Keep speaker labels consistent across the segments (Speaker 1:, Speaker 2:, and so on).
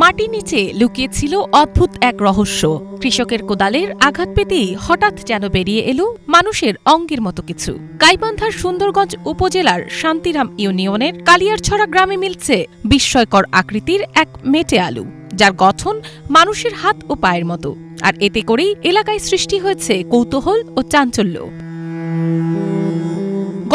Speaker 1: মাটির নিচে লুকিয়ে ছিল অদ্ভুত এক রহস্য। কৃষকের কোদালের আঘাত পেতেই হঠাৎ যেন বেরিয়ে এলো মানুষের অঙ্গের মতো কিছু। গাইবান্ধার সুন্দরগঞ্জ উপজেলার শান্তিরাম ইউনিয়নের কালিয়ারছড়া গ্রামে মিলছে বিস্ময়কর আকৃতির এক মেটে আলু, যার গঠন মানুষের হাত ও পায়ের মতো। আর এতে করেই এলাকায় সৃষ্টি হয়েছে কৌতূহল ও চাঞ্চল্য।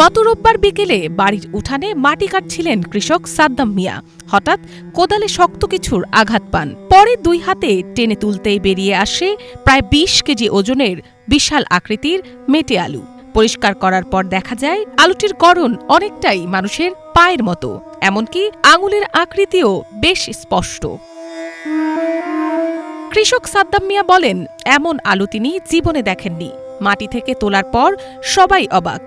Speaker 1: গত রোববার বিকেলে বাড়ির উঠানে মাটি কাটছিলেন কৃষক সাদ্দাম মিয়া। হঠাৎ কোদালে শক্ত কিছুর আঘাত পান। পরে দুই হাতে টেনে তুলতেই বেরিয়ে আসে প্রায় ২০ কেজি ওজনের বিশাল আকৃতির মেটে আলু। পরিষ্কার করার পর দেখা যায় আলুটির গড়ন অনেকটাই মানুষের পায়ের মতো, এমনকি আঙুলের আকৃতিও বেশ স্পষ্ট। কৃষক সাদ্দাম মিয়া বলেন, এমন আলু তিনি জীবনে দেখেননি। মাটি থেকে তোলার পর সবাই অবাক।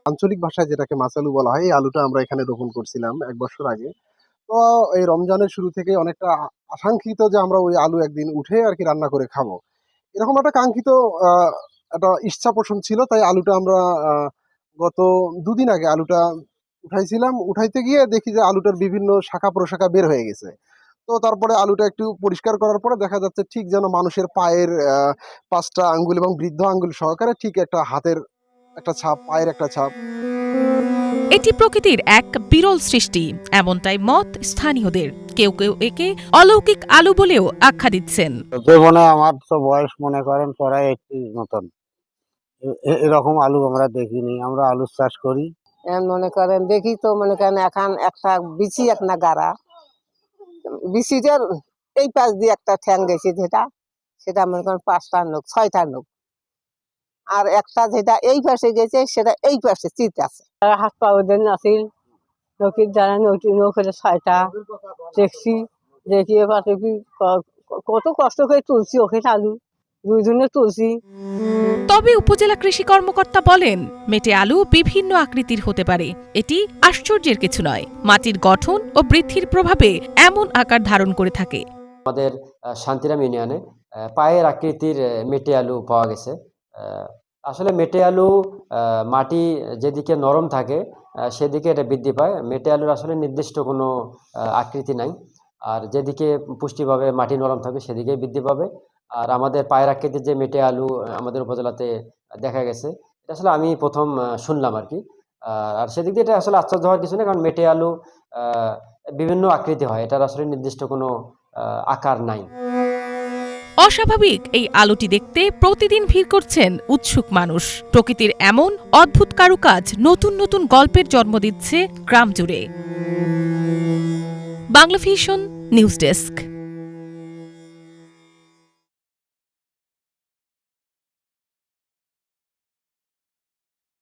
Speaker 2: আঞ্চলিক ভাষায় যেটাকে মাছালু বলা হয়, এই আলুটা আমরা এখানে রোপণ করছিলাম ১ বছর আগে। তো এই রমজানের শুরু থেকে অনেকটা আকাঙ্ক্ষিত যে আমরা ওই আলু একদিন উঠে আর কি রান্না করে খাবো, এরকম একটা কাঙ্ক্ষিত একটা ইচ্ছা পোষণ ছিল। তাই আলুটা আমরা গত ২ দিন আগে আলুটা উঠাইছিলাম। উঠাইতে গিয়ে দেখি যে আলুটার বিভিন্ন শাখা প্রশাখা বের হয়ে গেছে। তো তারপরে আলুটা একটু পরিষ্কার করার পরে দেখা যাচ্ছে ঠিক যেন মানুষের পায়ের ৫টা আঙ্গুল এবং বৃদ্ধ আঙ্গুল সহকারে ঠিক একটা হাতের একটা ছাপ, পায়ের একটা ছাপ।
Speaker 1: এটি প্রকৃতির এক বিরল সৃষ্টি, এমনটাই মত স্থানীয়দের। কেউ কেউ একে অলৌকিক আলু বলেও আখ্যা দিচ্ছেন।
Speaker 3: জীবনে আমার তো বয়স মনে করেন প্রায় 80 মতন, এরকম আলু আমরা দেখিনি। আমরা আলু চাষ করি,
Speaker 4: মনে করেন দেখি তো মনে করেন এখন একটা বিচি একটা গাড়া, বিচিটার এই পাশ দিয়ে একটা ঠ্যাং গেছে, সেটা মনে করেন ৫টা নোক ৬টা নোক, আর একটা যেটা এই পাশে গেছে সেটা এই পাশে চিত আছে। হাত পা ওদের নাছিল নকির দ্বারা নৌকের ৬টা দেখছি, দেখিয়ে পাশে কি কত কষ্ট করে তুলছি, ওখানে আলু ২ জনে তুলছি।
Speaker 1: তবে উপজেলা কৃষি কর্মকর্তা বলেন, মেটে আলু বিভিন্ন আকৃতির হতে পারে। এটি আশ্চর্যের কিছু নয়। মাটির গঠন ও বৃদ্ধির প্রভাবে এমন আকার ধারণ করে থাকে।
Speaker 5: আমাদের শান্তিরাম ইউনিয়নে পায়ের আকৃতির মেটে আলু পাওয়া গেছে। আসলে মেটে আলু মাটি যেদিকে নরম থাকে সেদিকে এটা বৃদ্ধি পায়। মেটে আলুর আসলে নির্দিষ্ট কোনো আকৃতি নাই, আর যেদিকে পুষ্টিভাবে মাটি নরম থাকবে সেদিকে বৃদ্ধি পাবে। আর আমাদের পায়ের আকৃতির যে মেটে আলু আমাদের উপজেলাতে দেখা গেছে, এটা আসলে আমি প্রথম শুনলাম আর কি। আর সেদিক দিয়ে এটা আসলে আশ্চর্য হওয়ার কিছু নেই, কারণ মেটে আলু বিভিন্ন আকৃতি হয়, এটার আসলে নির্দিষ্ট কোনো আকার নাই।
Speaker 1: অস্বাভাবিক এই আলুটি দেখতে প্রতিদিন ভিড় করছেন উৎসুক মানুষ। প্রকৃতির এমন অদ্ভুত কারুকাজ নতুন নতুন গল্পের জন্ম দিচ্ছে গ্রাম জুড়ে। Banglavision news desk.